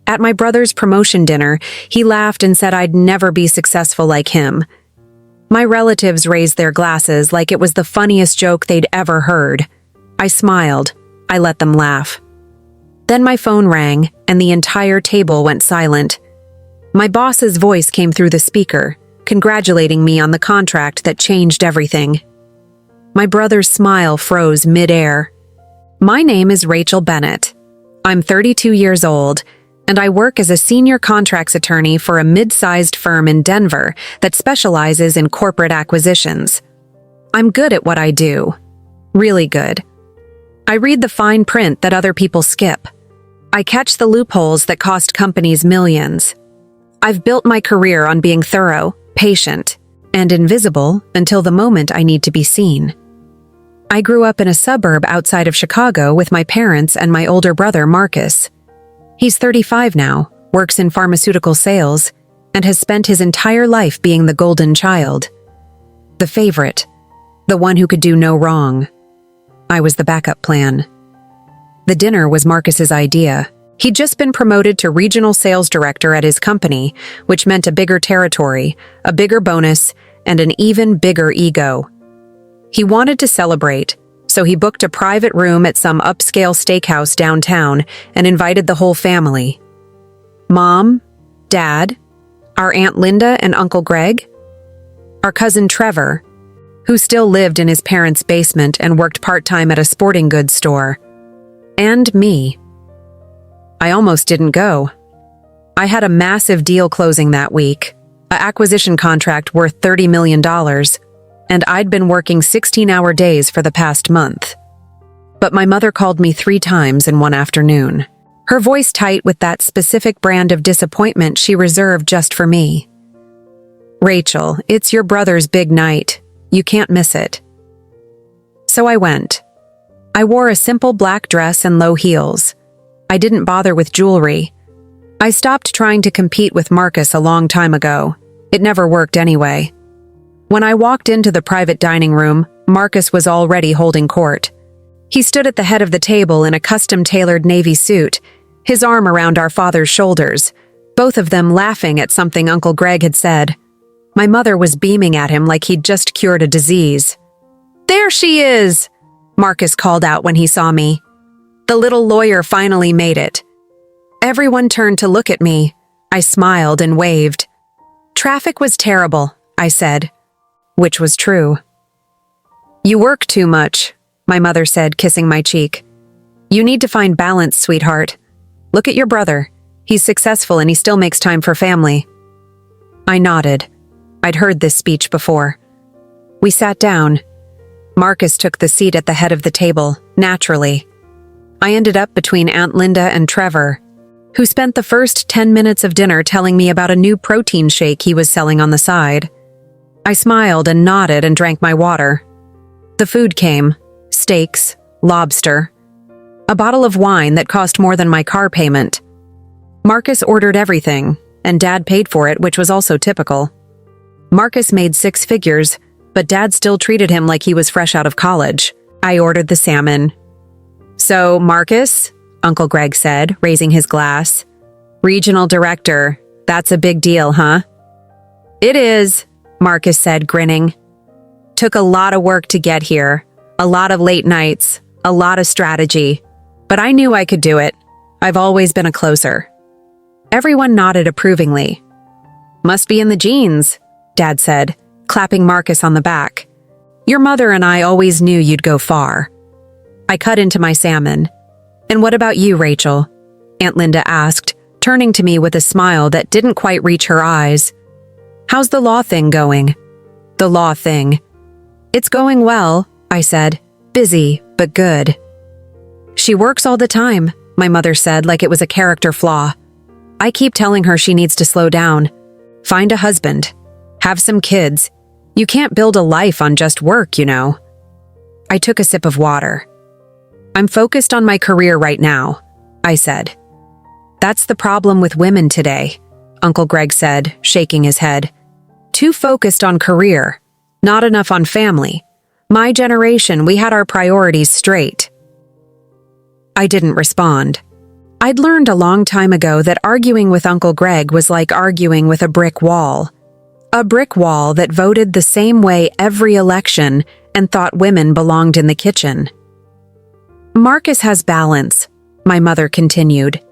At my brother's promotion dinner, he laughed and said I'd never be successful like him. My relatives raised their glasses like it was the funniest joke they'd ever heard. I smiled. I let them laugh. Then my phone rang, and the entire table went silent. My boss's voice came through the speaker, congratulating me on the contract that changed everything. My brother's smile froze mid-air. My name is Rachel Bennett. I'm 32 years old, and I work as a senior contracts attorney for a mid-sized firm in Denver that specializes in corporate acquisitions. I'm good at what I do. Really good. I read the fine print that other people skip. I catch the loopholes that cost companies millions. I've built my career on being thorough, patient, and invisible until the moment I need to be seen. I grew up in a suburb outside of Chicago with my parents and my older brother, Marcus. He's 35 now, works in pharmaceutical sales, and has spent his entire life being the golden child. The favorite, the one who could do no wrong. I was the backup plan. The dinner was Marcus's idea. He'd just been promoted to regional sales director at his company, which meant a bigger territory, a bigger bonus, and an even bigger ego. He wanted to celebrate, so he booked a private room at some upscale steakhouse downtown and invited the whole family. Mom, Dad, our Aunt Linda and Uncle Greg, our cousin Trevor, who still lived in his parents' basement and worked part-time at a sporting goods store, and me. I almost didn't go. I had a massive deal closing that week, an acquisition contract worth $30 million, and I'd been working 16-hour days for the past month. But my mother called me 3 times in one afternoon, her voice tight with that specific brand of disappointment she reserved just for me. "Rachel, it's your brother's big night. You can't miss it." So I went. I wore a simple black dress and low heels. I didn't bother with jewelry. I stopped trying to compete with Marcus a long time ago. It never worked anyway. When I walked into the private dining room, Marcus was already holding court. He stood at the head of the table in a custom-tailored navy suit, his arm around our father's shoulders, both of them laughing at something Uncle Greg had said. My mother was beaming at him like he'd just cured a disease. "There she is!" Marcus called out when he saw me. The little lawyer finally made it. Everyone turned to look at me. I smiled and waved. "Traffic was terrible," I said, which was true. "You work too much," my mother said, kissing my cheek. "You need to find balance, sweetheart. Look at your brother. He's successful and he still makes time for family." I nodded. I'd heard this speech before. We sat down. Marcus took the seat at the head of the table, naturally. I ended up between Aunt Linda and Trevor, who spent the first 10 minutes of dinner telling me about a new protein shake he was selling on the side. I smiled and nodded and drank my water. The food came: steaks, lobster, a bottle of wine that cost more than my car payment. Marcus ordered everything, and Dad paid for it, which was also typical. Marcus made 6 figures, but Dad still treated him like he was fresh out of college. I ordered the salmon. "So, Marcus," Uncle Greg said, raising his glass. "Regional director, that's a big deal, huh?" "It is," Marcus said, grinning. "Took a lot of work to get here, a lot of late nights, a lot of strategy. But I knew I could do it. I've always been a closer." Everyone nodded approvingly. "Must be in the genes," Dad said, clapping Marcus on the back. "Your mother and I always knew you'd go far." I cut into my salmon. "And what about you, Rachel?" Aunt Linda asked, turning to me with a smile that didn't quite reach her eyes. "How's the law thing going?" "The law thing. It's going well," I said. "Busy, but good." "She works all the time," my mother said like it was a character flaw. "I keep telling her she needs to slow down. Find a husband. Have some kids. You can't build a life on just work, you know." I took a sip of water. "I'm focused on my career right now," I said. "That's the problem with women today," Uncle Greg said, shaking his head. "Too focused on career, not enough on family. My generation, we had our priorities straight." I didn't respond. I'd learned a long time ago that arguing with Uncle Greg was like arguing with a brick wall. A brick wall that voted the same way every election and thought women belonged in the kitchen. Marcus has balance, my mother continued.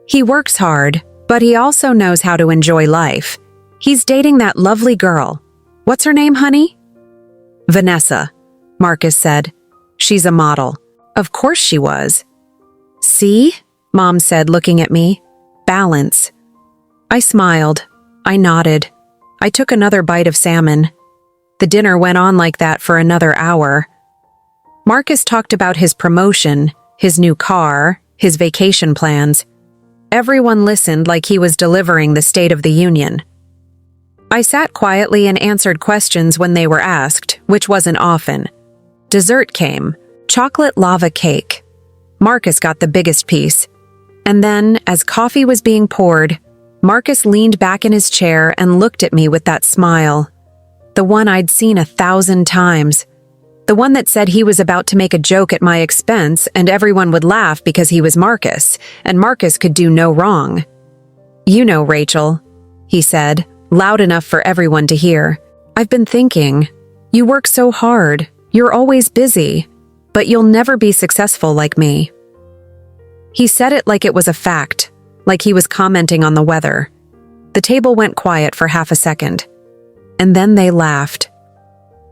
He works hard, but he also knows how to enjoy life. He's dating that lovely girl. What's her name, honey? Vanessa, Marcus said. She's a model. Of course she was. See? Mom said, looking at me. Balance. I smiled. I nodded. I took another bite of salmon. The dinner went on like that for another hour. Marcus talked about his promotion, his new car, his vacation plans. Everyone listened like he was delivering the State of the Union. I sat quietly and answered questions when they were asked, which wasn't often. Dessert came. Chocolate lava cake. Marcus got the biggest piece. And then, as coffee was being poured, Marcus leaned back in his chair and looked at me with that smile. The one I'd seen 1,000 times. The one that said he was about to make a joke at my expense and everyone would laugh because he was Marcus, and Marcus could do no wrong. You know, Rachel, he said, loud enough for everyone to hear. I've been thinking, you work so hard, you're always busy, but you'll never be successful like me. He said it like it was a fact, like he was commenting on the weather. The table went quiet for half a second. And then they laughed.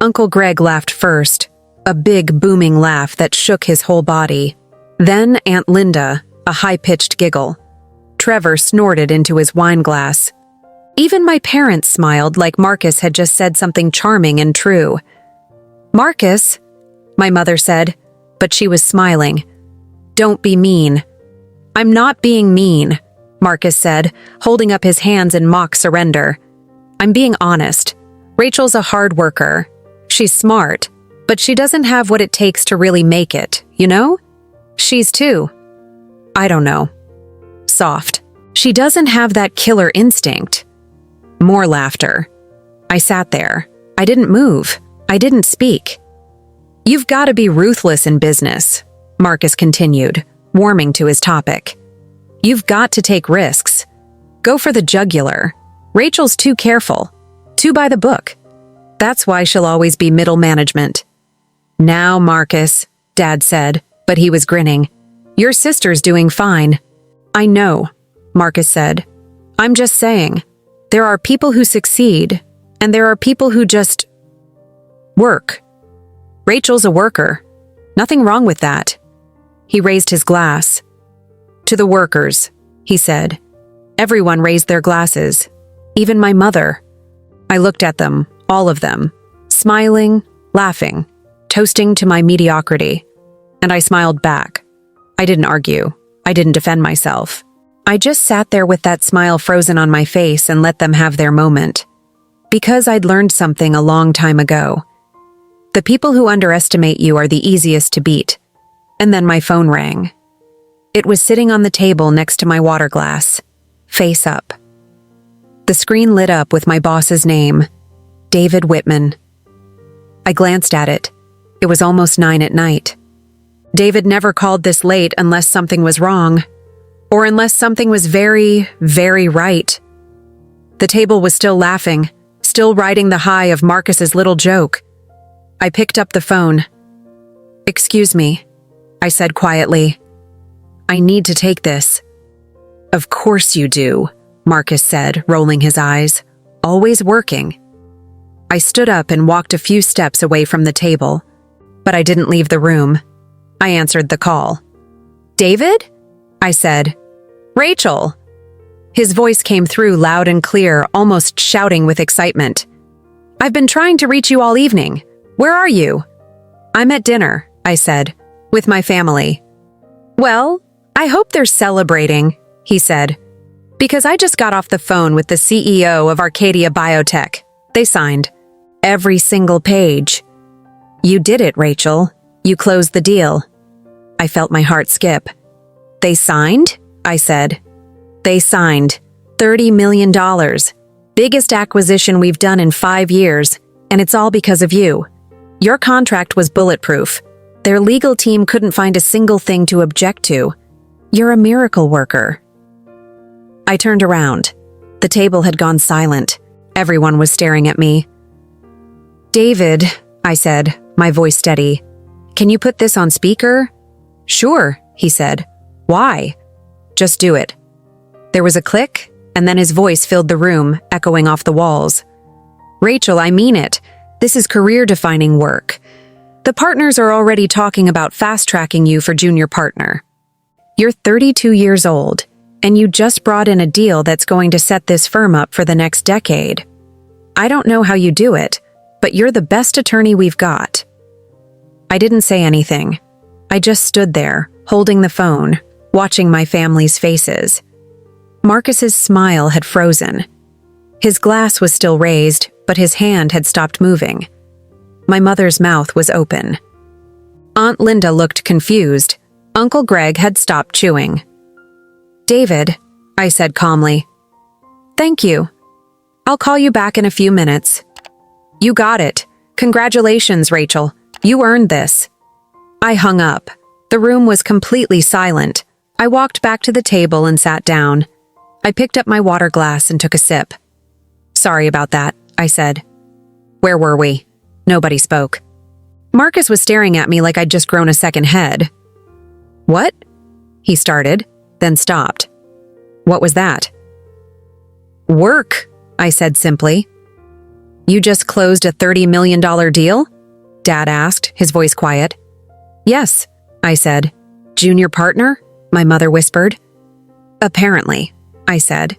Uncle Greg laughed first, a big booming laugh that shook his whole body. Then Aunt Linda, a high-pitched giggle. Trevor snorted into his wine glass. Even my parents smiled like Marcus had just said something charming and true. Marcus, my mother said, but she was smiling. Don't be mean. I'm not being mean, Marcus said, holding up his hands in mock surrender. I'm being honest. Rachel's a hard worker. She's smart, but she doesn't have what it takes to really make it, you know? She's too. I don't know. Soft. She doesn't have that killer instinct. More laughter. I sat there. I didn't move. I didn't speak. You've got to be ruthless in business, Marcus continued, warming to his topic. You've got to take risks. Go for the jugular. Rachel's too careful. Too by the book. That's why she'll always be middle management. Now, Marcus, Dad said, but he was grinning. Your sister's doing fine. I know, Marcus said. I'm just saying, there are people who succeed, and there are people who just work. Rachel's a worker. Nothing wrong with that. He raised his glass. To the workers, he said. Everyone raised their glasses, even my mother. I looked at them, all of them, smiling, laughing, toasting to my mediocrity. And I smiled back. I didn't argue. I didn't defend myself. I just sat there with that smile frozen on my face and let them have their moment. Because I'd learned something a long time ago. The people who underestimate you are the easiest to beat. And then my phone rang. It was sitting on the table next to my water glass, face up. The screen lit up with my boss's name, David Whitman. I glanced at it. It was almost 9 at night. David never called this late unless something was wrong, or unless something was very, very right. The table was still laughing, still riding the high of Marcus's little joke. I picked up the phone. Excuse me, I said quietly. I need to take this. Of course you do, Marcus said, rolling his eyes. Always working. I stood up and walked a few steps away from the table, but I didn't leave the room. I answered the call. David? I said. Rachel! His voice came through loud and clear, almost shouting with excitement. I've been trying to reach you all evening. Where are you? I'm at dinner, I said, with my family. Well, I hope they're celebrating, he said, because I just got off the phone with the CEO of Arcadia Biotech. They signed every single page. You did it, Rachel. You closed the deal. I felt my heart skip. They signed? I said. They signed. $30 million. Biggest acquisition we've done in 5 years, and it's all because of you. Your contract was bulletproof. Their legal team couldn't find a single thing to object to. You're a miracle worker." I turned around. The table had gone silent. Everyone was staring at me. "David," I said, my voice steady, "can you put this on speaker?" "Sure," he said. "Why?" "Just do it." There was a click, and then his voice filled the room, echoing off the walls. "Rachel, I mean it. This is career-defining work. The partners are already talking about fast-tracking you for junior partner. You're 32 years old, and you just brought in a deal that's going to set this firm up for the next decade. I don't know how you do it, but you're the best attorney we've got." I didn't say anything. I just stood there, holding the phone, watching my family's faces. Marcus's smile had frozen. His glass was still raised, but his hand had stopped moving. My mother's mouth was open. Aunt Linda looked confused. Uncle Greg had stopped chewing. "David," I said calmly. "Thank you. I'll call you back in a few minutes." "You got it. Congratulations, Rachel. You earned this." I hung up. The room was completely silent. I walked back to the table and sat down. I picked up my water glass and took a sip. "Sorry about that," I said. "Where were we?" Nobody spoke. Marcus was staring at me like I'd just grown a second head. "What?" he started, then stopped. "What was that?" "Work," I said simply. "You just closed a $30 million deal?" Dad asked, his voice quiet. "Yes," I said. "Junior partner?" my mother whispered. "Apparently," I said.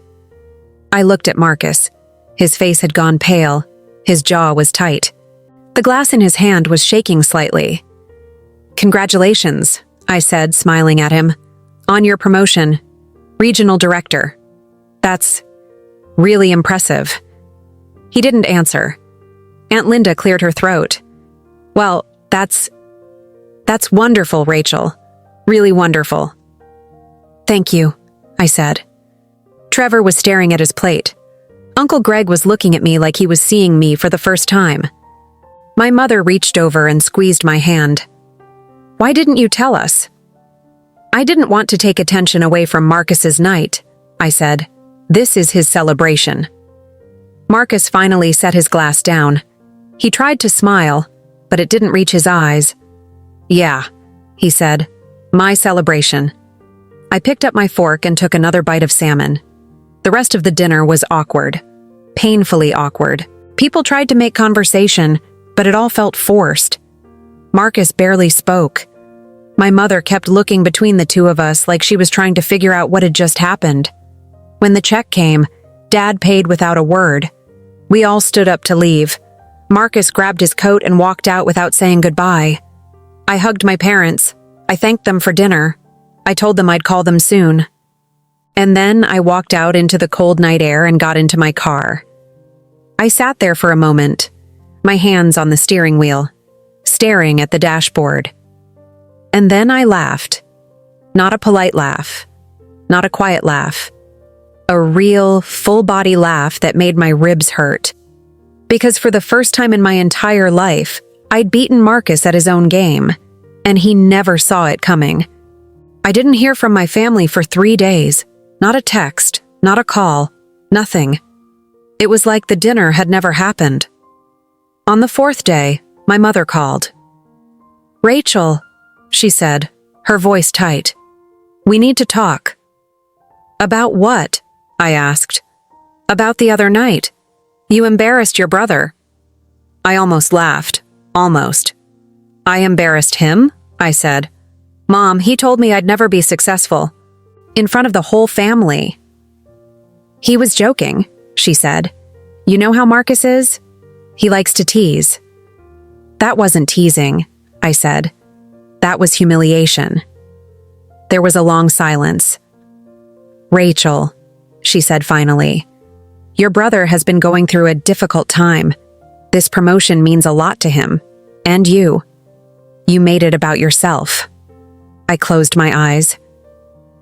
I looked at Marcus. His face had gone pale. His jaw was tight. The glass in his hand was shaking slightly. "Congratulations," I said, smiling at him. "On your promotion. Regional director. That's really impressive." He didn't answer. Aunt Linda cleared her throat. "Well, that's wonderful, Rachel. Really wonderful." "Thank you," I said. Trevor was staring at his plate. Uncle Greg was looking at me like he was seeing me for the first time. My mother reached over and squeezed my hand. "Why didn't you tell us?" "I didn't want to take attention away from Marcus's night," I said. "This is his celebration." Marcus finally set his glass down. He tried to smile, but it didn't reach his eyes. "Yeah," he said. "My celebration." I picked up my fork and took another bite of salmon. The rest of the dinner was awkward. Painfully awkward. People tried to make conversation, but it all felt forced. Marcus barely spoke. My mother kept looking between the two of us like she was trying to figure out what had just happened. When the check came, Dad paid without a word. We all stood up to leave. Marcus grabbed his coat and walked out without saying goodbye. I hugged my parents. I thanked them for dinner. I told them I'd call them soon. And then I walked out into the cold night air and got into my car. I sat there for a moment, my hands on the steering wheel, staring at the dashboard. And then I laughed. Not a polite laugh. Not a quiet laugh. A real, full-body laugh that made my ribs hurt. Because for the first time in my entire life, I'd beaten Marcus at his own game, and he never saw it coming. I didn't hear from my family for 3 days. Not a text, not a call, nothing. It was like the dinner had never happened. On the 4th day, my mother called. "Rachel," she said, her voice tight. "We need to talk." "About what?" I asked. "About the other night. You embarrassed your brother." I almost laughed. Almost. "I embarrassed him?" I said. "Mom, he told me I'd never be successful. In front of the whole family." "He was joking," she said. "You know how Marcus is? He likes to tease." "That wasn't teasing," I said. "That was humiliation." There was a long silence. "Rachel," she said finally, "your brother has been going through a difficult time. This promotion means a lot to him. And you. You made it about yourself." I closed my eyes.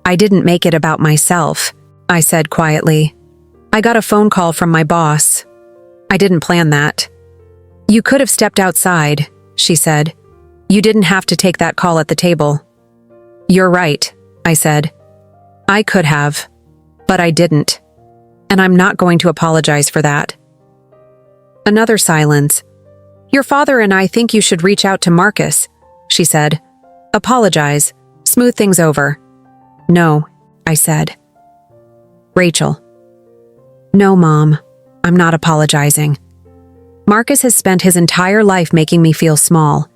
"I didn't make it about myself," I said quietly. "I got a phone call from my boss. I didn't plan that." "You could have stepped outside," she said. "You didn't have to take that call at the table." "You're right," I said. I could have, but I didn't. And I'm not going to apologize for that. Another silence. Your father and I think you should reach out to Marcus, she said. Apologize. Smooth things over. No, I said. Rachel. No, Mom. I'm not apologizing. Marcus has spent his entire life making me feel small.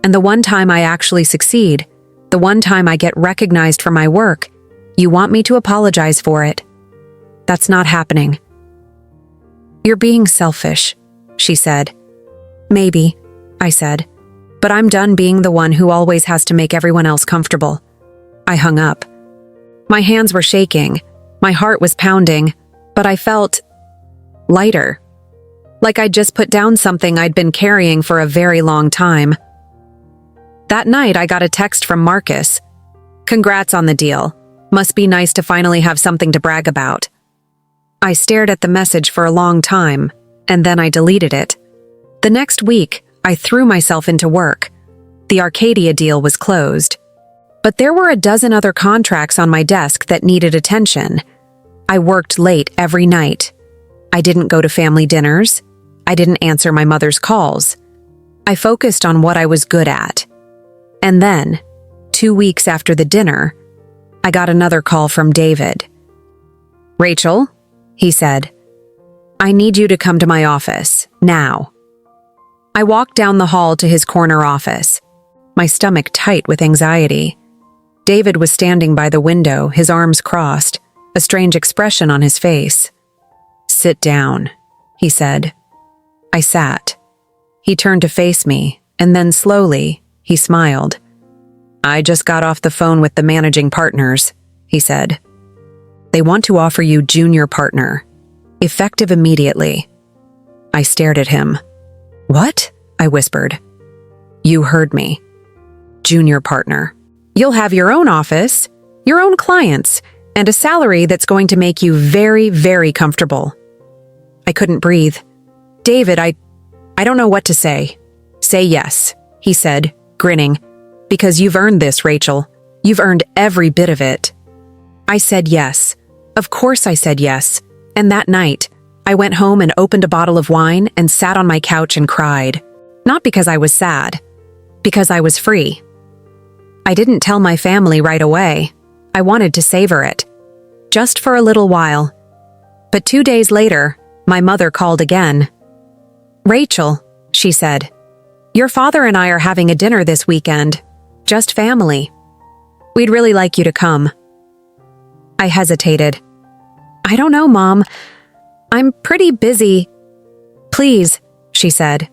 And the one time I actually succeed, the one time I get recognized for my work, you want me to apologize for it. That's not happening. You're being selfish, she said. Maybe, I said. But I'm done being the one who always has to make everyone else comfortable. I hung up. My hands were shaking. My heart was pounding. But I felt lighter. Like I'd just put down something I'd been carrying for a very long time. That night, I got a text from Marcus. Congrats on the deal. Must be nice to finally have something to brag about. I stared at the message for a long time, and then I deleted it. The next week, I threw myself into work. The Arcadia deal was closed. But there were a dozen other contracts on my desk that needed attention. I worked late every night. I didn't go to family dinners. I didn't answer my mother's calls. I focused on what I was good at. And then, 2 weeks after the dinner, I got another call from David. Rachel, he said, I need you to come to my office, now. I walked down the hall to his corner office, my stomach tight with anxiety. David was standing by the window, his arms crossed, a strange expression on his face. Sit down, he said. I sat. He turned to face me, and then slowly, he smiled. I just got off the phone with the managing partners, he said. They want to offer you junior partner, effective immediately. I stared at him. What? I whispered. You heard me. Junior partner. You'll have your own office, your own clients, and a salary that's going to make you very, very comfortable. I couldn't breathe. David, I don't know what to say. Say yes, he said, grinning. Because you've earned this, Rachel. You've earned every bit of it. I said yes. Of course I said yes. And that night, I went home and opened a bottle of wine and sat on my couch and cried. Not because I was sad. Because I was free. I didn't tell my family right away. I wanted to savor it. Just for a little while. But 2 days later, my mother called again. Rachel, she said, your father and I are having a dinner this weekend. Just family. We'd really like you to come. I hesitated. I don't know, Mom. I'm pretty busy. Please, she said.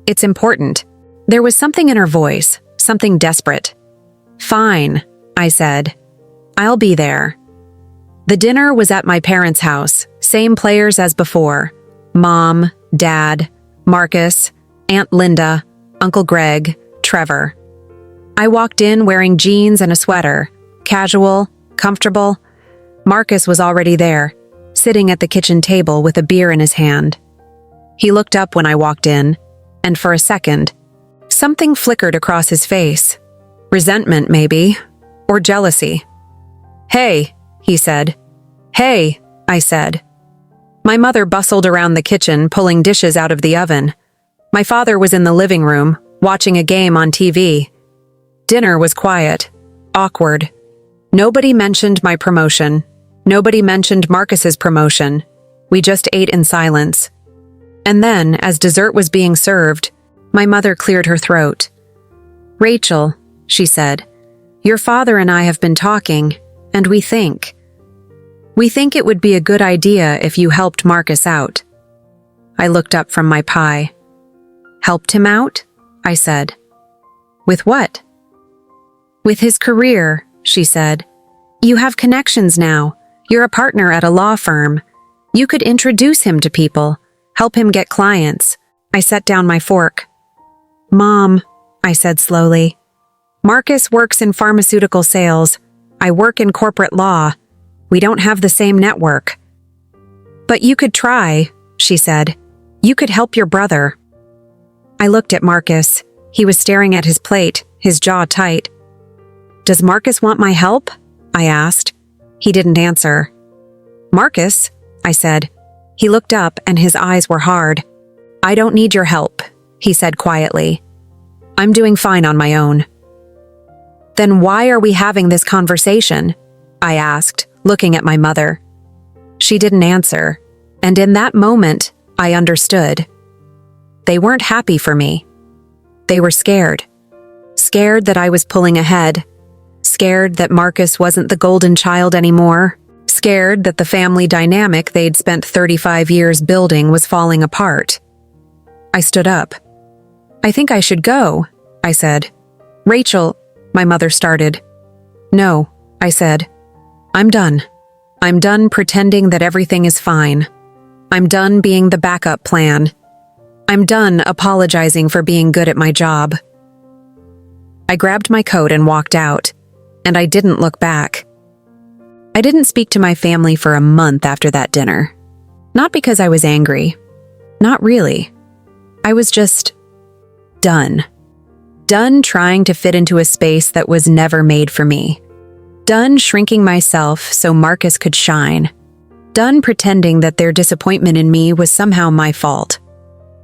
It's important. There was something in her voice, something desperate. Fine, I said. I'll be there. The dinner was at my parents' house, same players as before. Mom, Dad, Marcus, Aunt Linda, Uncle Greg, Trevor. I walked in wearing jeans and a sweater, casual, comfortable. Marcus was already there, sitting at the kitchen table with a beer in his hand. He looked up when I walked in, and for a second, something flickered across his face. Resentment, maybe, or jealousy. Hey, he said. Hey, I said. My mother bustled around the kitchen, pulling dishes out of the oven. My father was in the living room, watching a game on TV. Dinner was quiet, awkward. Nobody mentioned my promotion. Nobody mentioned Marcus's promotion. We just ate in silence. And then, as dessert was being served, my mother cleared her throat. Rachel, she said, your father and I have been talking, and we think it would be a good idea if you helped Marcus out. I looked up from my pie. Helped him out? I said. With what? With his career, she said. You have connections now. You're a partner at a law firm. You could introduce him to people, help him get clients. I set down my fork. Mom, I said slowly. Marcus works in pharmaceutical sales. I work in corporate law. We don't have the same network. But you could try, she said. You could help your brother. I looked at Marcus. He was staring at his plate, his jaw tight. Does Marcus want my help? I asked. He didn't answer. "Marcus," I said. He looked up and his eyes were hard. "I don't need your help," he said quietly. "I'm doing fine on my own." "Then why are we having this conversation?" I asked, looking at my mother. She didn't answer, and in that moment, I understood. They weren't happy for me. They were scared. Scared that I was pulling ahead. Scared that Marcus wasn't the golden child anymore. Scared that the family dynamic they'd spent 35 years building was falling apart. I stood up. "I think I should go," I said. "Rachel," my mother started. "No," I said. "I'm done. I'm done pretending that everything is fine. I'm done being the backup plan. I'm done apologizing for being good at my job." I grabbed my coat and walked out, and I didn't look back. I didn't speak to my family for a month after that dinner. Not because I was angry. Not really. I was just done. Done trying to fit into a space that was never made for me. Done shrinking myself so Marcus could shine. Done pretending that their disappointment in me was somehow my fault.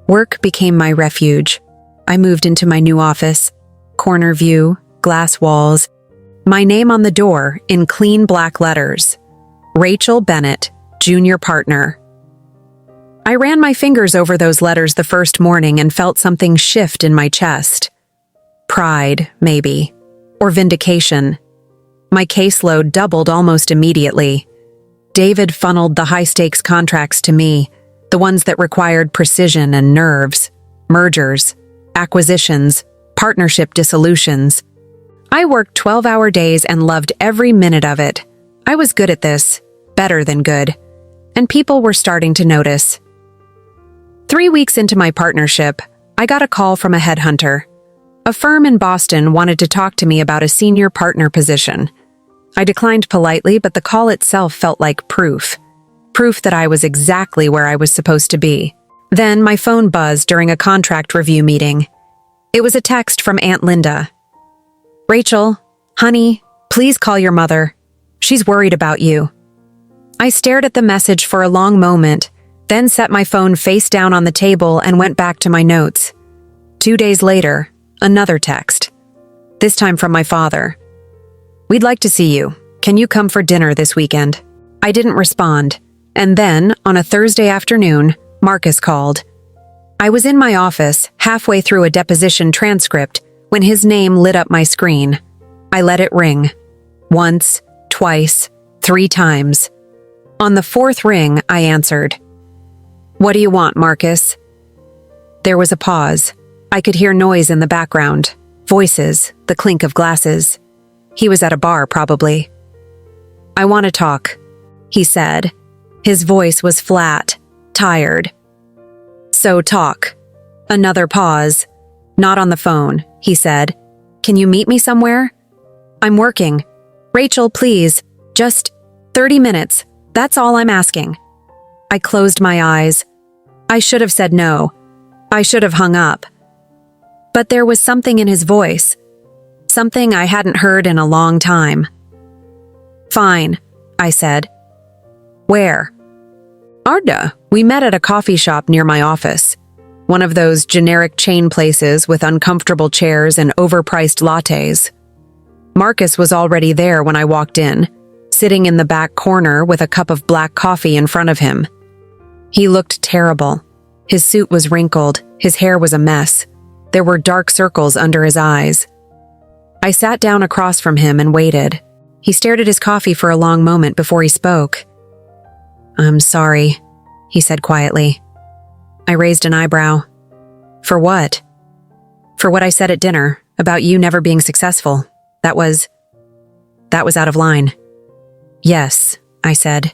Work became my refuge. I moved into my new office. Corner view, glass walls. My name on the door in clean black letters. Rachel Bennett, junior partner. I ran my fingers over those letters the first morning and felt something shift in my chest. Pride, maybe. Or vindication. My caseload doubled almost immediately. David funneled the high-stakes contracts to me, the ones that required precision and nerves, mergers, acquisitions, partnership dissolutions. I worked 12-hour days and loved every minute of it. I was good at this, better than good, and people were starting to notice. 3 weeks into my partnership, I got a call from a headhunter. A firm in Boston wanted to talk to me about a senior partner position. I declined politely, but the call itself felt like proof. Proof that I was exactly where I was supposed to be. Then my phone buzzed during a contract review meeting. It was a text from Aunt Linda. "Rachel, honey, please call your mother. She's worried about you." I stared at the message for a long moment, then set my phone face down on the table and went back to my notes. 2 days later, another text. This time from my father. "We'd like to see you. Can you come for dinner this weekend?" I didn't respond, and then, on a Thursday afternoon, Marcus called. I was in my office, halfway through a deposition transcript, when his name lit up my screen. I let it ring. Once, twice, 3 times. On the 4th ring, I answered. "What do you want, Marcus?" There was a pause. I could hear noise in the background. Voices, the clink of glasses. He was at a bar, probably. "I want to talk," he said. His voice was flat, tired. "So talk." Another pause. "Not on the phone," he said. "Can you meet me somewhere?" "I'm working. Rachel, please. Just 30 minutes. That's all I'm asking." I closed my eyes. I should have said no. I should have hung up. But there was something in his voice. Something I hadn't heard in a long time. "Fine," I said. "Where?" "Arda. We met at a coffee shop near my office. One of those generic chain places with uncomfortable chairs and overpriced lattes." Marcus was already there when I walked in, sitting in the back corner with a cup of black coffee in front of him. He looked terrible. His suit was wrinkled, his hair was a mess. There were dark circles under his eyes. I sat down across from him and waited. He stared at his coffee for a long moment before he spoke. "I'm sorry," he said quietly. I raised an eyebrow. "For what?" "For what I said at dinner, about you never being successful. That was out of line." "Yes," I said.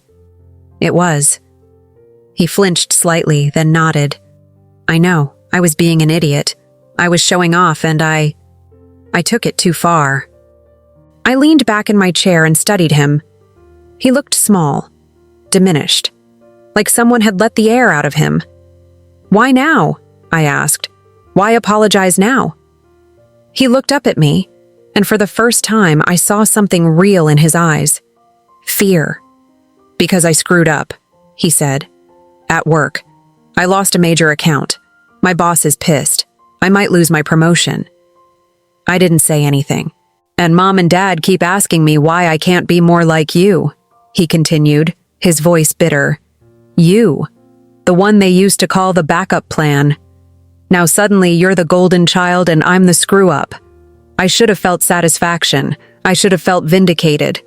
"It was." He flinched slightly, then nodded. "I know, I was being an idiot. I was showing off and I took it too far." I leaned back in my chair and studied him. He looked small, diminished, like someone had let the air out of him. "Why now?" I asked. "Why apologize now?" He looked up at me, and for the first time I saw something real in his eyes. Fear. Because I screwed up, he said. At work. I lost a major account. My boss is pissed. I might lose my promotion. I didn't say anything. And Mom and Dad keep asking me why I can't be more like you, he continued, his voice bitter. You. The one they used to call the backup plan. Now suddenly you're the golden child and I'm the screw-up. I should have felt satisfaction. I should have felt vindicated.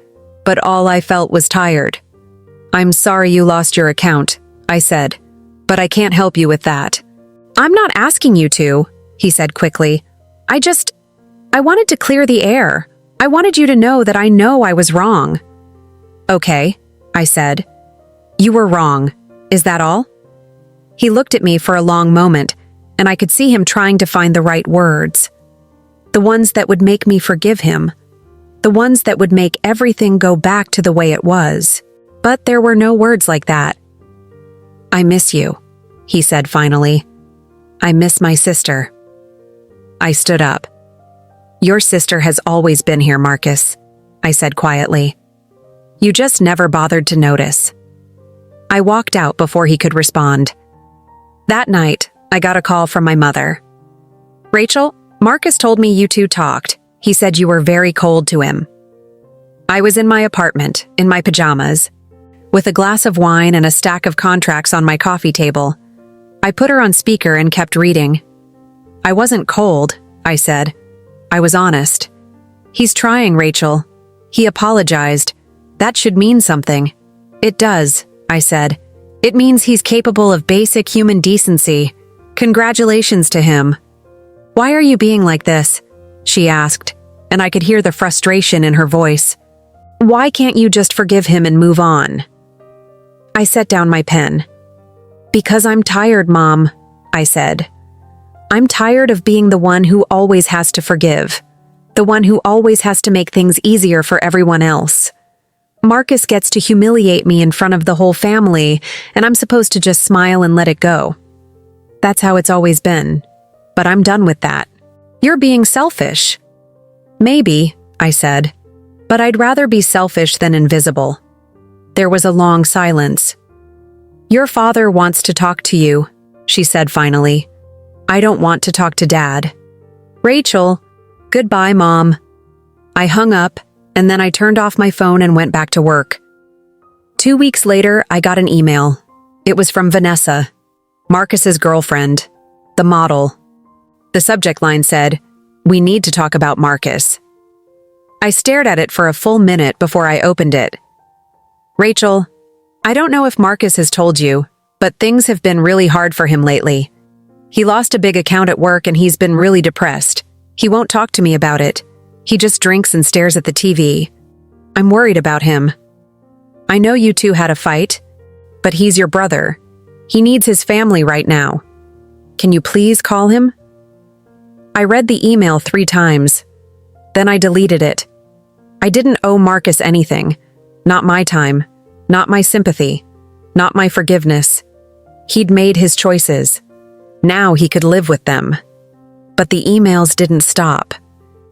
But all I felt was tired. I'm sorry you lost your account, I said. But I can't help you with that. I'm not asking you to, he said quickly. I wanted to clear the air. I wanted you to know that I was wrong. Okay, I said. You were wrong. Is that all? He looked at me for a long moment, and I could see him trying to find the right words. The ones that would make me forgive him. The ones that would make everything go back to the way it was. But there were no words like that. I miss you, he said finally. I miss my sister. I stood up. Your sister has always been here, Marcus, I said quietly. You just never bothered to notice. I walked out before he could respond. That night, I got a call from my mother. Rachel, Marcus told me you two talked. He said you were very cold to him. I was in my apartment, in my pajamas, with a glass of wine and a stack of contracts on my coffee table. I put her on speaker and kept reading. I wasn't cold, I said. I was honest. He's trying, Rachel. He apologized. That should mean something. It does, I said. It means he's capable of basic human decency. Congratulations to him. Why are you being like this? She asked, and I could hear the frustration in her voice. Why can't you just forgive him and move on? I set down my pen. Because I'm tired, Mom, I said. I'm tired of being the one who always has to forgive. The one who always has to make things easier for everyone else. Marcus gets to humiliate me in front of the whole family, and I'm supposed to just smile and let it go. That's how it's always been. But I'm done with that. You're being selfish. Maybe, I said. But I'd rather be selfish than invisible. There was a long silence. Your father wants to talk to you, she said finally. I don't want to talk to Dad. Rachel, goodbye, Mom. I hung up, and then I turned off my phone and went back to work. 2 weeks later, I got an email. It was from Vanessa, Marcus's girlfriend, the model. The subject line said, "We need to talk about Marcus." I stared at it for a full minute before I opened it. Rachel, I don't know if Marcus has told you, but things have been really hard for him lately. He lost a big account at work and he's been really depressed. He won't talk to me about it. He just drinks and stares at the TV. I'm worried about him. I know you two had a fight, but he's your brother. He needs his family right now. Can you please call him? I read the email 3 times. Then I deleted it. I didn't owe Marcus anything. Not my time. Not my sympathy. Not my forgiveness. He'd made his choices. Now he could live with them. But the emails didn't stop.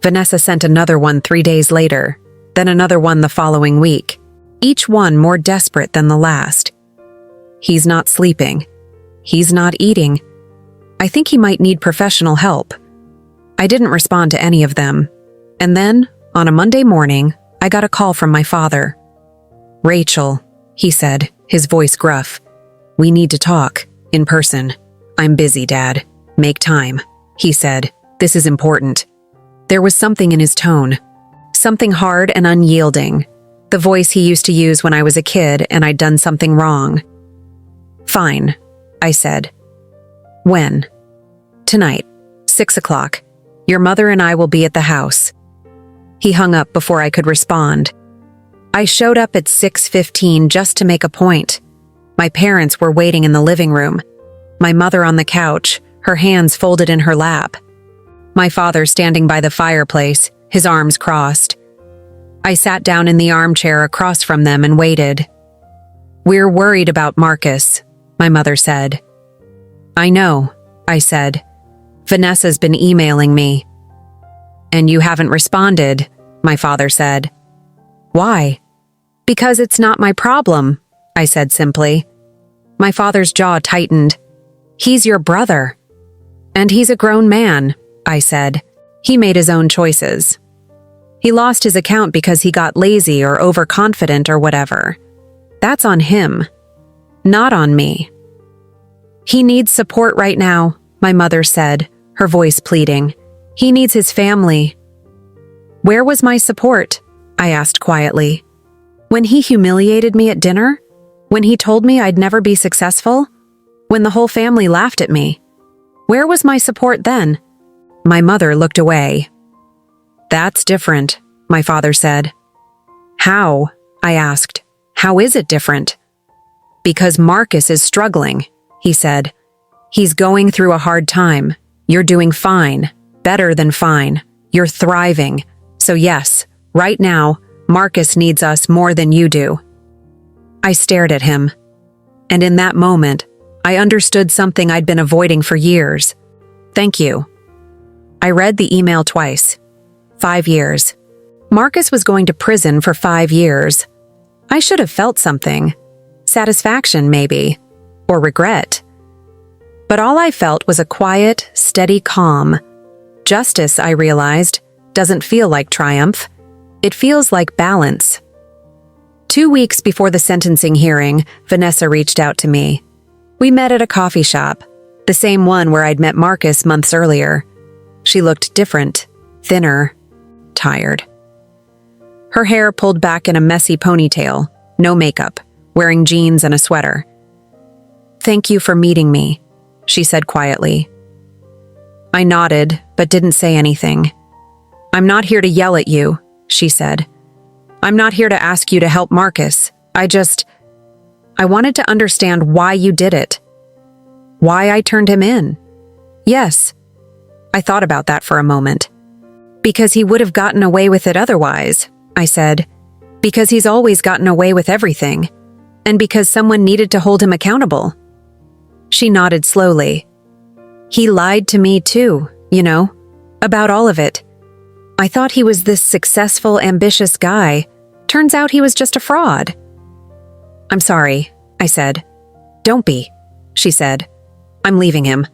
Vanessa sent another one 3 days later, then another one the following week, each one more desperate than the last. He's not sleeping. He's not eating. I think he might need professional help. I didn't respond to any of them. And then, on a Monday morning, I got a call from my father. Rachel, he said, his voice gruff. We need to talk, in person. I'm busy, Dad. Make time, he said. This is important. There was something in his tone. Something hard and unyielding. The voice he used to use when I was a kid and I'd done something wrong. Fine, I said. When? Tonight, 6 o'clock. Your mother and I will be at the house. He hung up before I could respond. I showed up at 6:15 just to make a point. My parents were waiting in the living room. My mother on the couch, her hands folded in her lap. My father standing by the fireplace, his arms crossed. I sat down in the armchair across from them and waited. We're worried about Marcus, my mother said. I know, I said. Vanessa's been emailing me. And you haven't responded, my father said. Why? Because it's not my problem, I said simply. My father's jaw tightened. He's your brother. And he's a grown man, I said. He made his own choices. He lost his account because he got lazy or overconfident or whatever. That's on him, not on me. He needs support right now, my mother said, her voice pleading. He needs his family. Where was my support? I asked quietly. When he humiliated me at dinner? When he told me I'd never be successful? When the whole family laughed at me? Where was my support then? My mother looked away. That's different, my father said. How? I asked. How is it different? Because Marcus is struggling, he said. He's going through a hard time. You're doing fine, better than fine. You're thriving. So yes, right now, Marcus needs us more than you do. I stared at him. And in that moment, I understood something I'd been avoiding for years. Thank you. I read the email twice. 5 years. Marcus was going to prison for 5 years. I should have felt something. Satisfaction, maybe. Or regret. But all I felt was a quiet, steady calm. Justice, I realized, doesn't feel like triumph. It feels like balance. 2 weeks before the sentencing hearing, Vanessa reached out to me. We met at a coffee shop, the same one where I'd met Marcus months earlier. She looked different, thinner, tired. Her hair pulled back in a messy ponytail, no makeup, wearing jeans and a sweater. Thank you for meeting me, she said quietly. I nodded, but didn't say anything. I'm not here to yell at you, she said. I'm not here to ask you to help Marcus. I wanted to understand why you did it. Why I turned him in. Yes. I thought about that for a moment. Because he would have gotten away with it otherwise, I said. Because he's always gotten away with everything. And because someone needed to hold him accountable. She nodded slowly. He lied to me too, about all of it. I thought he was this successful, ambitious guy. Turns out he was just a fraud. I'm sorry, I said. Don't be, she said. I'm leaving him.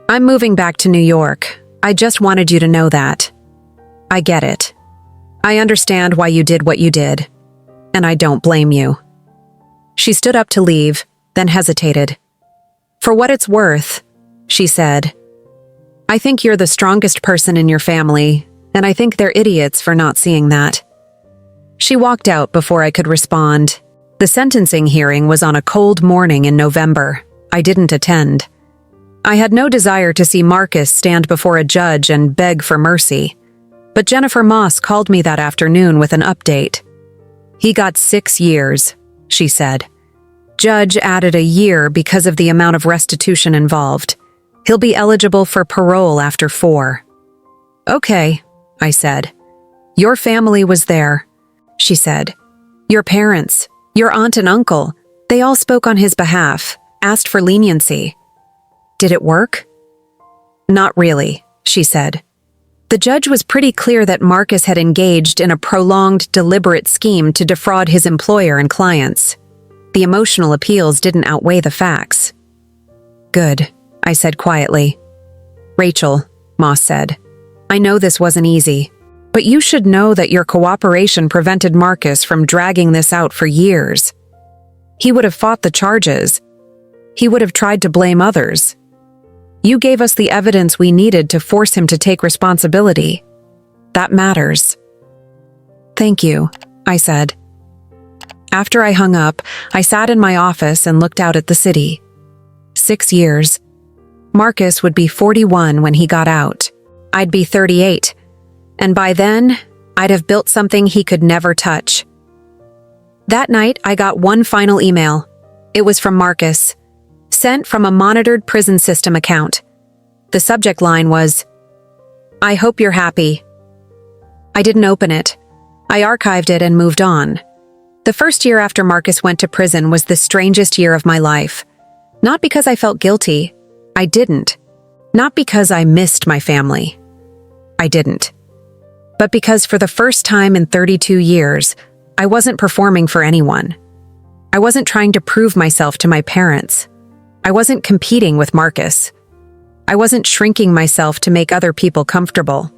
I'm moving back to New York. I just wanted you to know that. I get it. I understand why you did what you did. And I don't blame you. She stood up to leave, then hesitated. For what it's worth, she said, I think you're the strongest person in your family, and I think they're idiots for not seeing that. She walked out before I could respond. The sentencing hearing was on a cold morning in November. I didn't attend. I had no desire to see Marcus stand before a judge and beg for mercy. But Jennifer Moss called me that afternoon with an update. He got 6 years, she said. Judge added a year because of the amount of restitution involved. He'll be eligible for parole after 4. Okay, I said. Your family was there, she said. Your parents, your aunt and uncle, they all spoke on his behalf, asked for leniency. Did it work? Not really, she said. The judge was pretty clear that Marcus had engaged in a prolonged, deliberate scheme to defraud his employer and clients. The emotional appeals didn't outweigh the facts. Good, I said quietly. Rachel, Moss said, I know this wasn't easy, but you should know that your cooperation prevented Marcus from dragging this out for years. He would have fought the charges. He would have tried to blame others. You gave us the evidence we needed to force him to take responsibility. That matters. Thank you, I said. After I hung up, I sat in my office and looked out at the city. 6 years. Marcus would be 41 when he got out. I'd be 38. And by then, I'd have built something he could never touch. That night, I got one final email. It was from Marcus, sent from a monitored prison system account. The subject line was, I hope you're happy. I didn't open it. I archived it and moved on. The first year after Marcus went to prison was the strangest year of my life. Not because I felt guilty. I didn't. Not because I missed my family. I didn't. But because for the first time in 32 years, I wasn't performing for anyone. I wasn't trying to prove myself to my parents. I wasn't competing with Marcus. I wasn't shrinking myself to make other people comfortable.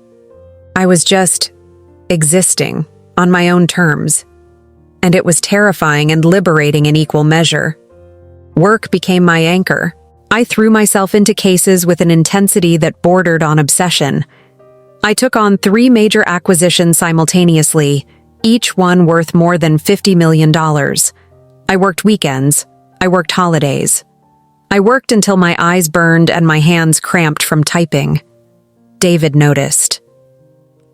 I was just existing on my own terms. And it was terrifying and liberating in equal measure. Work became my anchor. I threw myself into cases with an intensity that bordered on obsession. I took on 3 major acquisitions simultaneously, each one worth more than $50 million. I worked weekends. I worked holidays. I worked until my eyes burned and my hands cramped from typing. David noticed.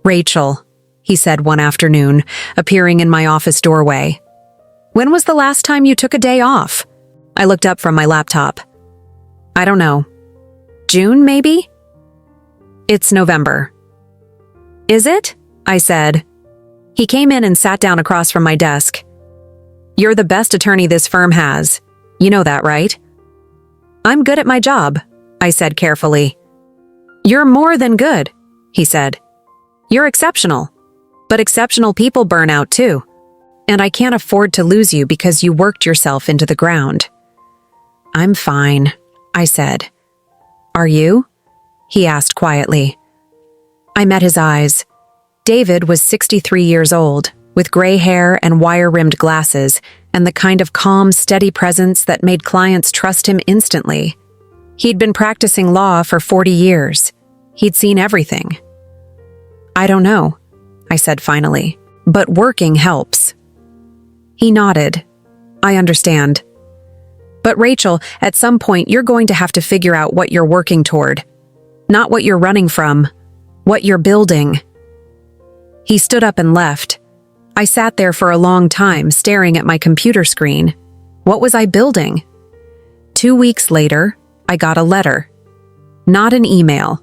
"Rachel," he said one afternoon, appearing in my office doorway. "When was the last time you took a day off?" I looked up from my laptop. "I don't know. June, maybe?" "It's November." "Is it?" I said. He came in and sat down across from my desk. "You're the best attorney this firm has. You know that, right?" "I'm good at my job," I said carefully. "You're more than good," he said. "You're exceptional. But exceptional people burn out too. And I can't afford to lose you because you worked yourself into the ground." "I'm fine," I said. "Are you?" he asked quietly. I met his eyes. David was 63 years old, with gray hair and wire-rimmed glasses, and the kind of calm, steady presence that made clients trust him instantly. He'd been practicing law for 40 years. He'd seen everything. "I don't know," I said finally, "but working helps." He nodded. "I understand. But Rachel, at some point you're going to have to figure out what you're working toward. Not what you're running from, what you're building." He stood up and left. I sat there for a long time, staring at my computer screen. What was I building? 2 weeks later, I got a letter. Not an email.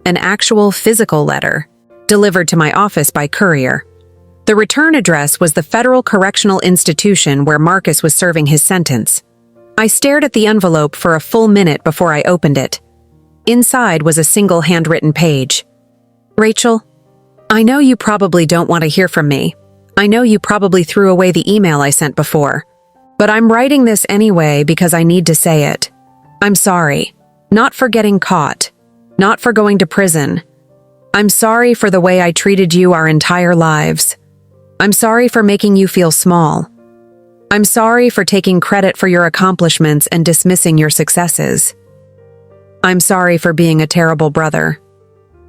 An actual physical letter, delivered to my office by courier. The return address was the Federal Correctional Institution where Marcus was serving his sentence. I stared at the envelope for a full minute before I opened it. Inside was a single handwritten page. "Rachel, I know you probably don't want to hear from me. I know you probably threw away the email I sent before. But I'm writing this anyway because I need to say it. I'm sorry. Not for getting caught. Not for going to prison. I'm sorry for the way I treated you our entire lives. I'm sorry for making you feel small. I'm sorry for taking credit for your accomplishments and dismissing your successes. I'm sorry for being a terrible brother.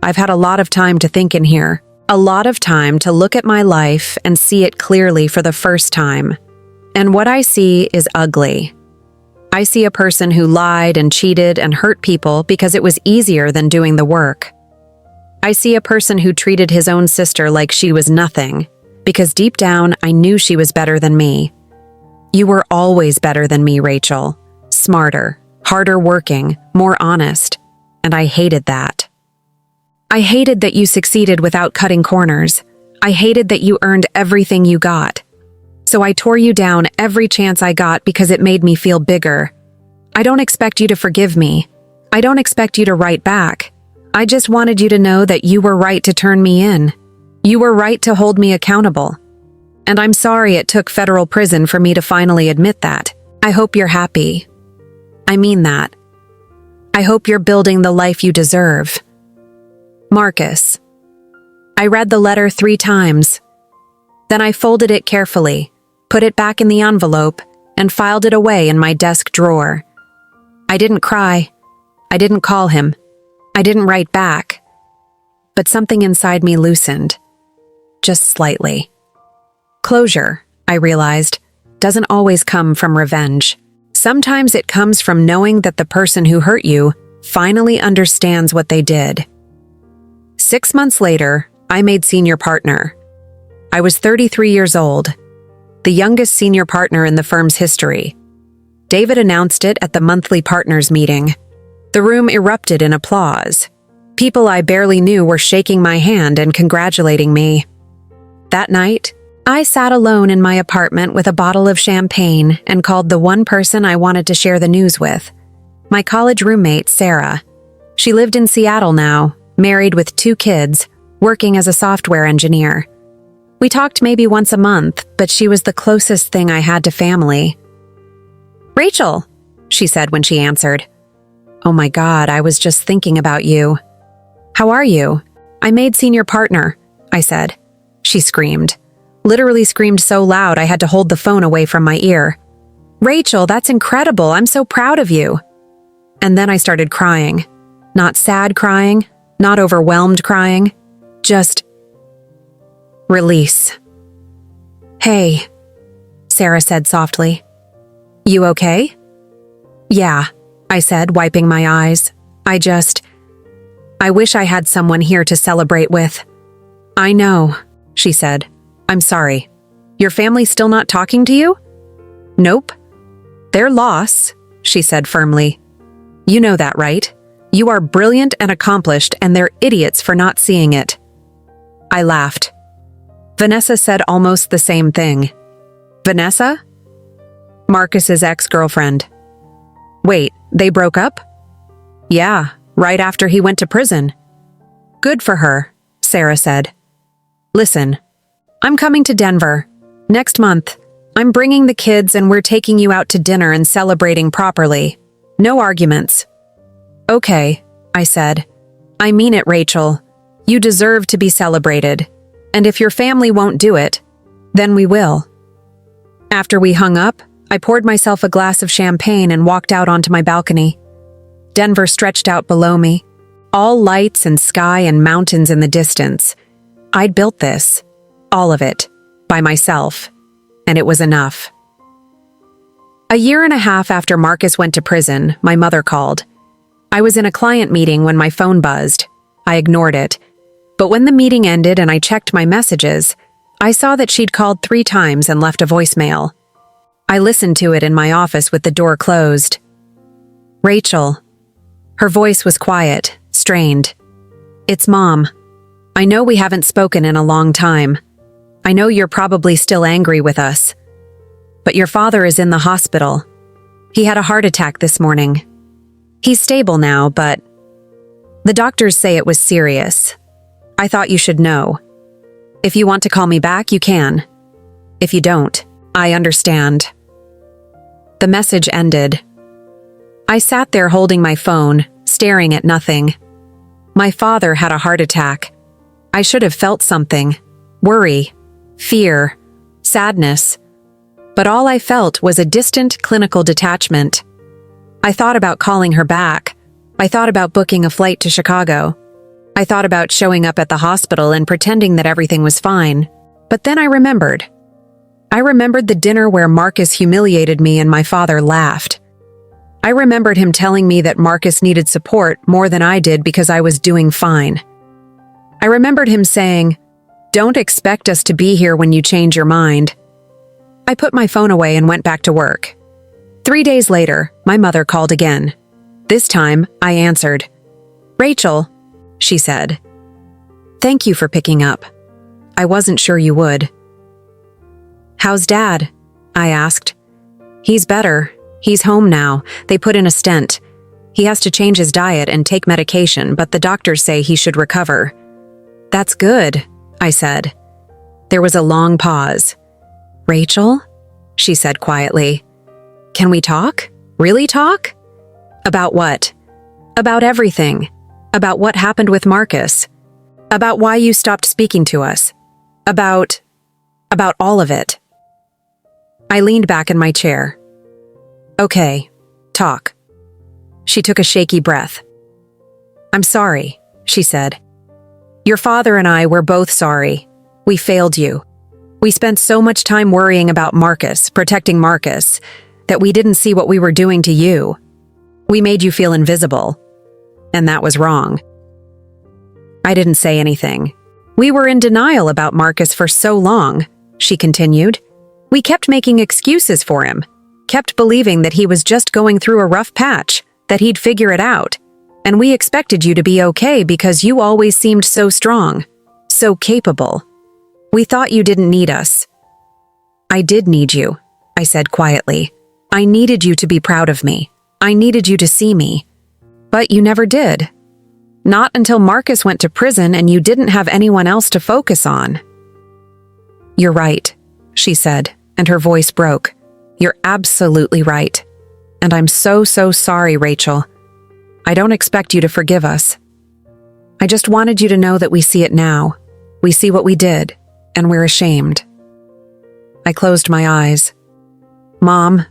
I've had a lot of time to think in here. A lot of time to look at my life and see it clearly for the first time. And what I see is ugly. I see a person who lied and cheated and hurt people because it was easier than doing the work. I see a person who treated his own sister like she was nothing, because deep down I knew she was better than me. You were always better than me, Rachel. Smarter, harder working, more honest. And I hated that. I hated that you succeeded without cutting corners. I hated that you earned everything you got. So I tore you down every chance I got because it made me feel bigger. I don't expect you to forgive me. I don't expect you to write back. I just wanted you to know that you were right to turn me in. You were right to hold me accountable. And I'm sorry it took federal prison for me to finally admit that. I hope you're happy. I mean that. I hope you're building the life you deserve. Marcus. I read the letter 3 times. Then I folded it carefully, put it back in the envelope, and filed it away in my desk drawer. I didn't cry. I didn't call him. I didn't write back. But something inside me loosened. Just slightly. Closure, I realized, doesn't always come from revenge. Sometimes it comes from knowing that the person who hurt you finally understands what they did. 6 months later, I made senior partner. I was 33 years old, the youngest senior partner in the firm's history. David announced it at the monthly partners meeting. The room erupted in applause. People I barely knew were shaking my hand and congratulating me. That night, I sat alone in my apartment with a bottle of champagne and called the one person I wanted to share the news with. My college roommate, Sarah. She lived in Seattle now, married with 2 kids, working as a software engineer. We talked maybe once a month, but she was the closest thing I had to family. "Rachel," she said when she answered. "Oh my God, I was just thinking about you." "How are you?" "I made senior partner," I said. She screamed. Literally screamed so loud I had to hold the phone away from my ear. "Rachel, that's incredible. I'm so proud of you." And then I started crying. Not sad crying, not overwhelmed crying, just release. "Hey," Sarah said softly. "You okay?" "Yeah," I said, wiping my eyes. I wish I had someone here to celebrate with." "I know," she said. "I'm sorry. Your family's still not talking to you?" "Nope. Their loss," she said firmly. "You know that, right? You are brilliant and accomplished, and they're idiots for not seeing it." I laughed. Vanessa said almost the same thing. "Vanessa?" "Marcus's ex-girlfriend." "Wait, they broke up?" "Yeah, right after he went to prison." "Good for her," Sarah said. "Listen, I'm coming to Denver. Next month. I'm bringing the kids and we're taking you out to dinner and celebrating properly. No arguments." "Okay," I said. "I mean it, Rachel. You deserve to be celebrated. And if your family won't do it, then we will." After we hung up, I poured myself a glass of champagne and walked out onto my balcony. Denver stretched out below me, all lights and sky and mountains in the distance. I'd built this, all of it, by myself, and it was enough. A year and a half after Marcus went to prison, my mother called. I was in a client meeting when my phone buzzed. I ignored it. But when the meeting ended and I checked my messages, I saw that she'd called 3 times and left a voicemail. I listened to it in my office with the door closed. "Rachel." Her voice was quiet, strained. "It's Mom. I know we haven't spoken in a long time. I know you're probably still angry with us. But your father is in the hospital. He had a heart attack this morning. He's stable now, but the doctors say it was serious. I thought you should know. If you want to call me back, you can. If you don't, I understand." The message ended. I sat there holding my phone, staring at nothing. My father had a heart attack. I should have felt something. Worry, fear, sadness. But all I felt was a distant clinical detachment. I thought about calling her back. I thought about booking a flight to Chicago. I thought about showing up at the hospital and pretending that everything was fine. But then I remembered. I remembered the dinner where Marcus humiliated me and my father laughed. I remembered him telling me that Marcus needed support more than I did because I was doing fine. I remembered him saying, "Don't expect us to be here when you change your mind." I put my phone away and went back to work. 3 days later, my mother called again. This time, I answered. "Rachel," she said. "Thank you for picking up. I wasn't sure you would." "How's Dad?" I asked. "He's better. He's home now. They put in a stent. He has to change his diet and take medication, but the doctors say he should recover." "That's good," I said. There was a long pause. "Rachel?" she said quietly. "Can we talk? Really talk?" "About what?" "About everything. About what happened with Marcus. About why you stopped speaking to us. About all of it." I leaned back in my chair. "Okay, talk." She took a shaky breath. "I'm sorry," she said. "Your father and I were both sorry. We failed you. We spent so much time worrying about Marcus, protecting Marcus, that we didn't see what we were doing to you. We made you feel invisible. And that was wrong." I didn't say anything. "We were in denial about Marcus for so long," she continued. "We kept making excuses for him, kept believing that he was just going through a rough patch, that he'd figure it out. And we expected you to be okay because you always seemed so strong, so capable. We thought you didn't need us." "I did need you," I said quietly. "I needed you to be proud of me. I needed you to see me. But you never did. Not until Marcus went to prison and you didn't have anyone else to focus on." "You're right," she said, and her voice broke. "You're absolutely right. And I'm so sorry, Rachel. I don't expect you to forgive us. I just wanted you to know that we see it now. We see what we did, and we're ashamed." I closed my eyes. "Mom,"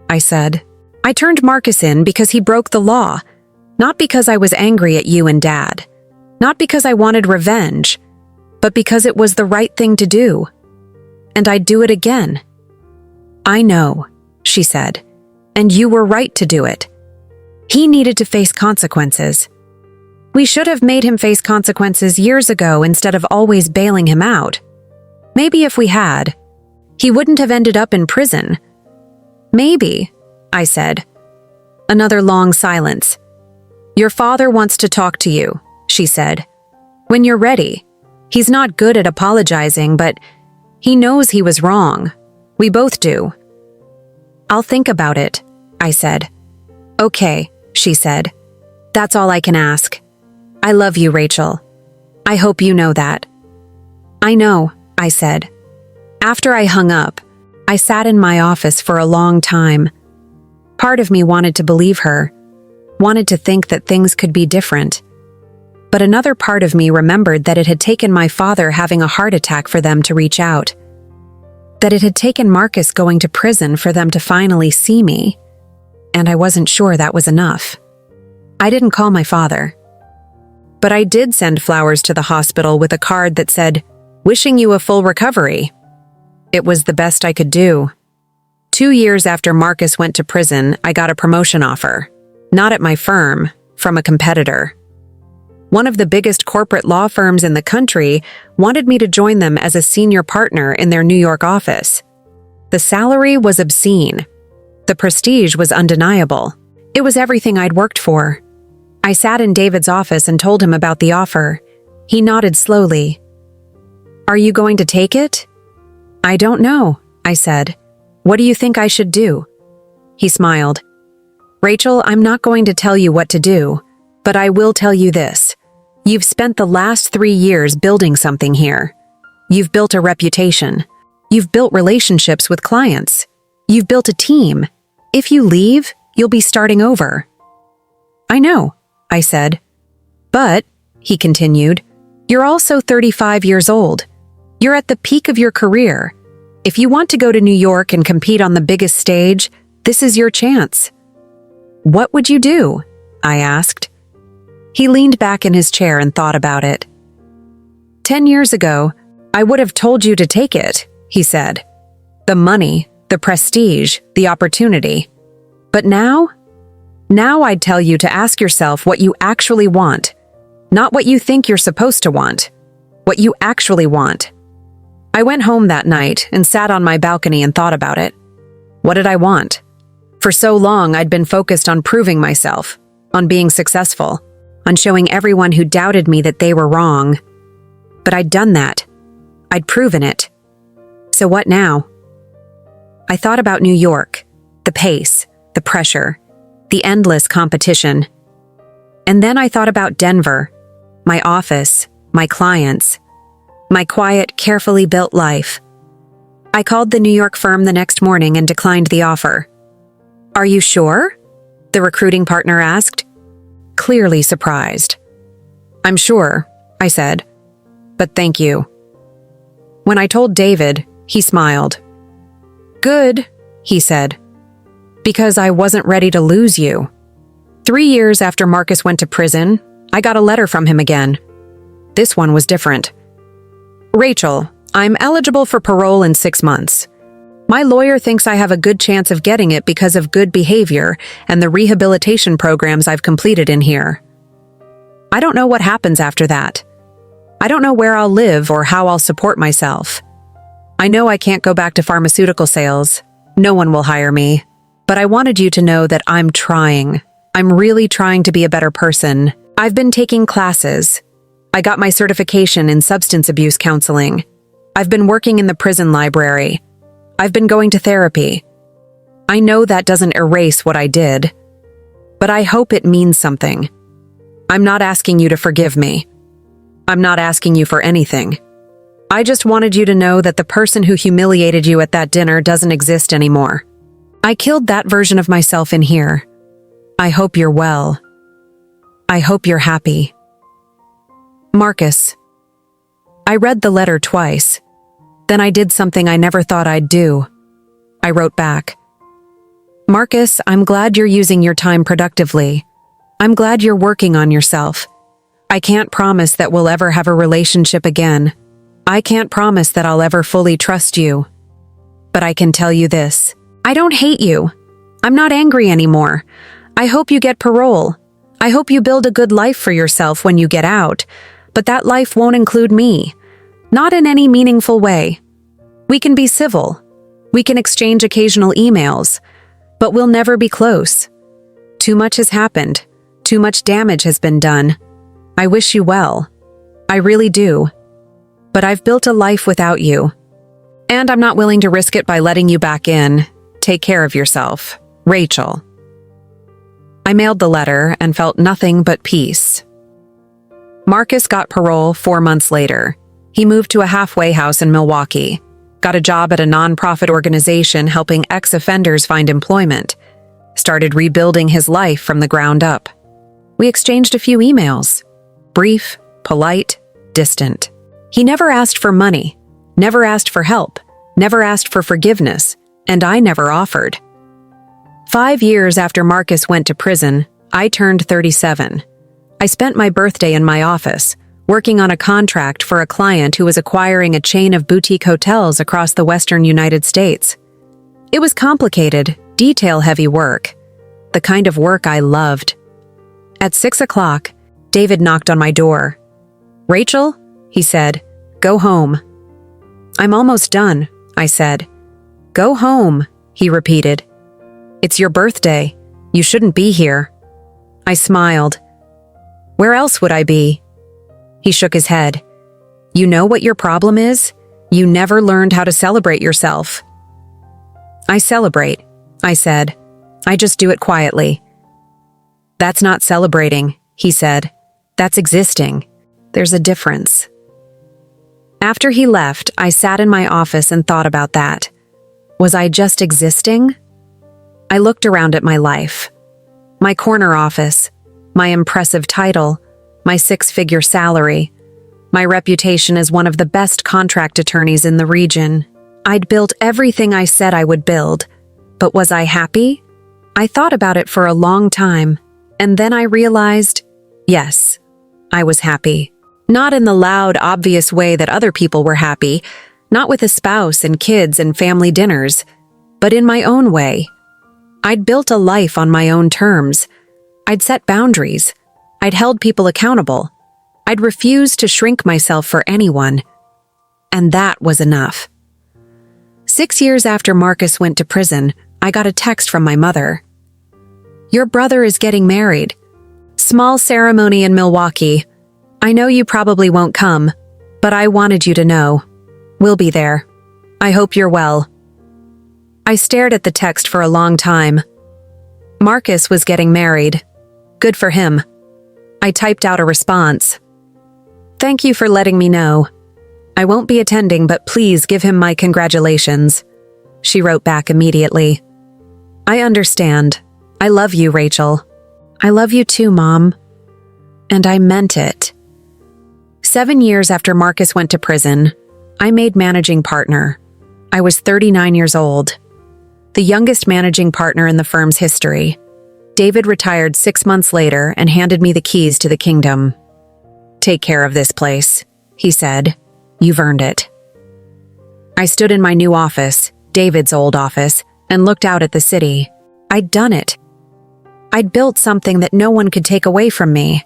I said, "I turned Marcus in because he broke the law, not because I was angry at you and Dad, not because I wanted revenge, but because it was the right thing to do. And I'd do it again." "I know," she said, "and you were right to do it. He needed to face consequences. We should have made him face consequences years ago instead of always bailing him out. Maybe if we had, he wouldn't have ended up in prison." "Maybe," I said. Another long silence. "Your father wants to talk to you," she said. "When you're ready. He's not good at apologizing, but he knows he was wrong. We both do." "I'll think about it," I said. "Okay," she said. "That's all I can ask. I love you, Rachel. I hope you know that." "I know," I said. After I hung up, I sat in my office for a long time. Part of me wanted to believe her, wanted to think that things could be different. But another part of me remembered that it had taken my father having a heart attack for them to reach out. That it had taken Marcus going to prison for them to finally see me. And I wasn't sure that was enough. I didn't call my father. But I did send flowers to the hospital with a card that said, "Wishing you a full recovery." It was the best I could do. 2 years after Marcus went to prison, I got a promotion offer. Not at my firm, from a competitor. One of the biggest corporate law firms in the country wanted me to join them as a senior partner in their New York office. The salary was obscene. The prestige was undeniable. It was everything I'd worked for. I sat in David's office and told him about the offer. He nodded slowly. "Are you going to take it?" "I don't know," I said. "What do you think I should do?" He smiled. "Rachel, I'm not going to tell you what to do, but I will tell you this. You've spent the last 3 years building something here. You've built a reputation. You've built relationships with clients. You've built a team. If you leave, you'll be starting over." "I know," I said. "But," he continued, "you're also 35 years old. You're at the peak of your career. If you want to go to New York and compete on the biggest stage, this is your chance." "What would you do?" I asked. He leaned back in his chair and thought about it. 10 years ago, I would have told you to take it," he said. "The money, the prestige, the opportunity. But now I'd tell you to ask yourself what you actually want, not what you think you're supposed to want, what you actually want." I went home that night and sat on my balcony and thought about it. What did I want? For so long, I'd been focused on proving myself, on being successful, on showing everyone who doubted me that they were wrong. But I'd done that. I'd proven it. So what now? I thought about New York, the pace, the pressure, the endless competition. And then I thought about Denver, my office, my clients, my quiet, carefully built life. I called the New York firm the next morning and declined the offer. "Are you sure?" the recruiting partner asked, clearly surprised. "I'm sure," I said, "but thank you." When I told David, he smiled. "Good," he said, "because I wasn't ready to lose you." 3 years after Marcus went to prison, I got a letter from him again. This one was different. "Rachel, I'm eligible for parole in 6 months. My lawyer thinks I have a good chance of getting it because of good behavior and the rehabilitation programs I've completed in here. I don't know what happens after that. I don't know where I'll live or how I'll support myself. I know I can't go back to pharmaceutical sales. No one will hire me. But I wanted you to know that I'm trying. I'm really trying to be a better person. I've been taking classes. I got my certification in substance abuse counseling. I've been working in the prison library. I've been going to therapy. I know that doesn't erase what I did, but I hope it means something. I'm not asking you to forgive me. I'm not asking you for anything. I just wanted you to know that the person who humiliated you at that dinner doesn't exist anymore. I killed that version of myself in here. I hope you're well. I hope you're happy. Marcus. I read the letter twice. Then I did something I never thought I'd do. I wrote back. Marcus, I'm glad you're using your time productively. I'm glad you're working on yourself. I can't promise that we'll ever have a relationship again. I can't promise that I'll ever fully trust you. But I can tell you this. I don't hate you. I'm not angry anymore. I hope you get parole. I hope you build a good life for yourself when you get out. But that life won't include me. Not in any meaningful way. We can be civil. We can exchange occasional emails. But we'll never be close. Too much has happened. Too much damage has been done. I wish you well. I really do. But I've built a life without you. And I'm not willing to risk it by letting you back in. Take care of yourself. Rachel. I mailed the letter and felt nothing but peace. Marcus got parole 4 months later. He moved to a halfway house in Milwaukee, got a job at a nonprofit organization helping ex-offenders find employment, started rebuilding his life from the ground up. We exchanged a few emails. Brief, polite, distant. He never asked for money, never asked for help, never asked for forgiveness, and I never offered. 5 years after Marcus went to prison, I turned 37. I spent my birthday in my office, working on a contract for a client who was acquiring a chain of boutique hotels across the western United States. It was complicated, detail-heavy work, the kind of work I loved. At 6 o'clock, David knocked on my door. Rachel, he said, go home. I'm almost done, I said. Go home, he repeated. It's your birthday. You shouldn't be here. I smiled. Where else would I be? He shook his head. You know what your problem is? You never learned how to celebrate yourself. I celebrate, I said. I just do it quietly. That's not celebrating, he said. That's existing. There's a difference. After he left, I sat in my office and thought about that. Was I just existing? I looked around at my life. My corner office, my impressive title, my 6-figure salary, my reputation as one of the best contract attorneys in the region. I'd built everything I said I would build, but was I happy? I thought about it for a long time, and then I realized, yes, I was happy. Not in the loud, obvious way that other people were happy, not with a spouse and kids and family dinners, but in my own way. I'd built a life on my own terms. I'd set boundaries. I'd held people accountable. I'd refused to shrink myself for anyone. And that was enough. 6 years after Marcus went to prison, I got a text from my mother. Your brother is getting married. Small ceremony in Milwaukee. I know you probably won't come, but I wanted you to know. We'll be there. I hope you're well. I stared at the text for a long time. Marcus was getting married. Good for him. I typed out a response. Thank you for letting me know. I won't be attending, but please give him my congratulations. She wrote back immediately. I understand. I love you, Rachel. I love you too, Mom. And I meant it. 7 years after Marcus went to prison, I made managing partner. I was 39 years old. The youngest managing partner in the firm's history. David retired 6 months later and handed me the keys to the kingdom. Take care of this place, he said. You've earned it. I stood in my new office, David's old office, and looked out at the city. I'd done it. I'd built something that no one could take away from me.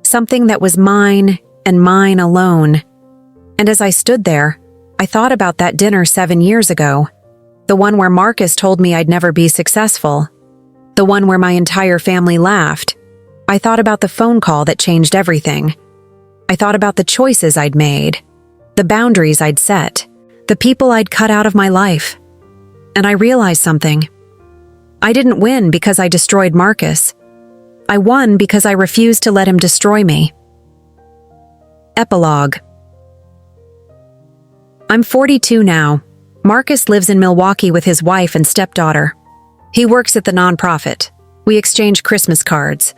Something that was mine and mine alone. And as I stood there, I thought about that dinner 7 years ago. The one where Marcus told me I'd never be successful. The one where my entire family laughed. I thought about the phone call that changed everything. I thought about the choices I'd made, the boundaries I'd set, the people I'd cut out of my life. And I realized something. I didn't win because I destroyed Marcus. I won because I refused to let him destroy me. Epilogue. I'm 42 now. Marcus lives in Milwaukee with his wife and stepdaughter. He works at the nonprofit. We exchange Christmas cards.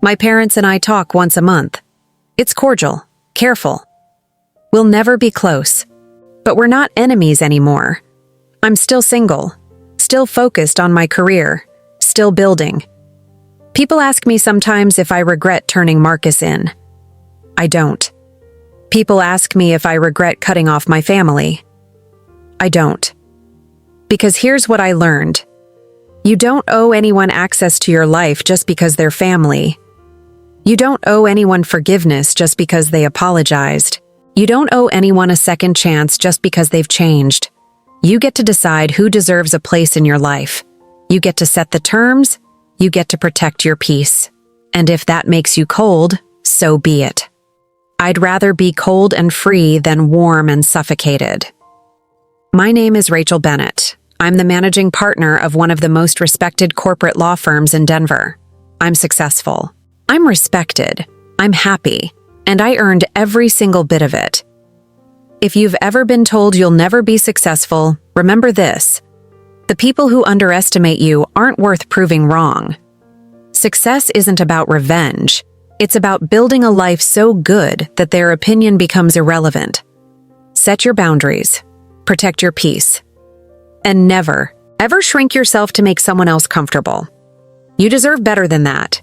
My parents and I talk once a month. It's cordial, careful. We'll never be close. But we're not enemies anymore. I'm still single, still focused on my career, still building. People ask me sometimes if I regret turning Marcus in. I don't. People ask me if I regret cutting off my family. I don't. Because here's what I learned. You don't owe anyone access to your life just because they're family. You don't owe anyone forgiveness just because they apologized. You don't owe anyone a second chance just because they've changed. You get to decide who deserves a place in your life. You get to set the terms. You get to protect your peace. And if that makes you cold, so be it. I'd rather be cold and free than warm and suffocated. My name is Rachel Bennett. I'm the managing partner of one of the most respected corporate law firms in Denver. I'm successful. I'm respected. I'm happy. And I earned every single bit of it. If you've ever been told you'll never be successful, remember this. The people who underestimate you aren't worth proving wrong. Success isn't about revenge. It's about building a life so good that their opinion becomes irrelevant. Set your boundaries. Protect your peace. And never, ever shrink yourself to make someone else comfortable. You deserve better than that.